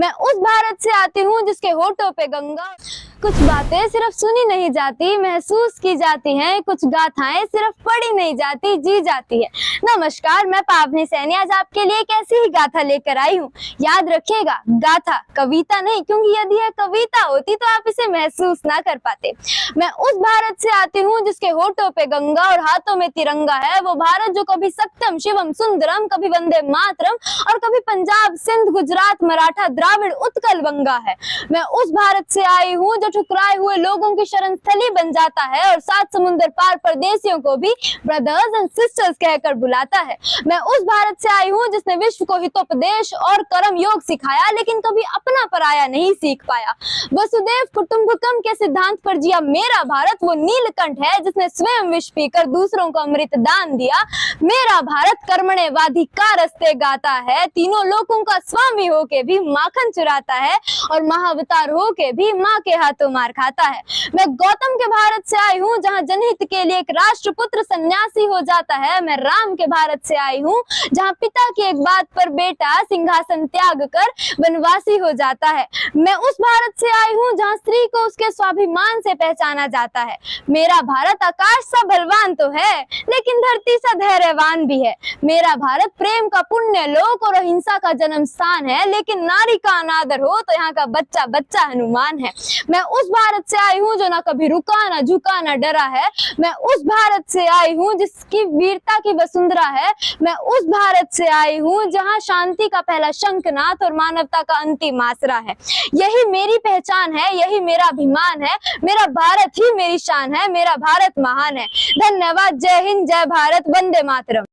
मैं उस भारत से आती हूँ जिसके होठों पे गंगा। कुछ बातें सिर्फ सुनी नहीं जाती, महसूस की जाती हैं। कुछ गाथाएं सिर्फ पढ़ी नहीं जाती, जी जाती है। नमस्कार, मैं पावनी सैनी आज आपके लिए एक ऐसी ही गाथा लेकर आई हूँ। याद रखिएगा, गाथा कविता नहीं, क्योंकि यदि यह कविता होती तो आप इसे महसूस ना कर पाते। मैं उस भारत से आती हूँ जिसके होठों पे गंगा और हाथों में तिरंगा है। वो भारत जो कभी सत्यम शिवम सुंदरम, कभी वंदे मातरम और कभी पंजाब सिंध गुजरात मराठा द्राविड़ उत्कल बंगा है। मैं उस भारत से आई हूँ जो ठुकराए हुए लोगों की शरण स्थली बन जाता है और 7 समुंदर पार परदेसियों को भी ब्रदर्स एंड सिस्टर्स कहकर बुलाता है। मैं उस भारत से आई हूँ जिसने विश्व को हितोपदेश और कर्म योग सिखाया, लेकिन कभी अपना पराया नहीं सीख पाया। वसुदेव कुटुंबकम के सिद्धांत पर जिया मेरा भारत वो नीलकंठ है जिसने स्वयं विष पीकर दूसरों को अमृत दान दिया। मेरा भारत कर्मणे वाधिकारस्ते गाता है, तीनों लोगों का स्वामी होके भी माखन चुराता है और महाअवतार होके भी माँ के हाथों मार खाता है। मैं गौतम के भारत से आई हूँ जहाँ जनहित के लिए एक राष्ट्रपुत्र सन्यासी हो जाता है। मैं राम के भारत से आई हूँ जहाँ पिता की एक बात पर बेटा सिंहासन त्याग कर वनवासी हो जाता है। मैं उस भारत से आई हूँ जहाँ स्त्री को उसके स्वाभिमान से पहचाना जाता है। मेरा भारत आकाश सा बलवान तो है, लेकिन धरती सा धैर्यवान भी है। मेरा भारत प्रेम का पुण्य लोक और अहिंसा का जन्म स्थान है, लेकिन नारी का अनादर हो तो यहाँ का बच्चा बच्चा हनुमान है। मैं उस भारत से आई हूँ जो ना कभी रुका ना झुका ना डरा है। मैं उस भारत से आई हूँ जिसकी वीरता की वसुंधरा है। मैं उस भारत से आई हूँ जहाँ शांति का पहला शंखनाद और मानवता का अंतिम आसरा है। यही मेरी पहचान है, यही मेरा अभिमान है। मेरा भारत ही मेरी शान है, मेरा भारत महान है। धन्यवाद। जय हिंद, जय भारत, वंदे मातरम।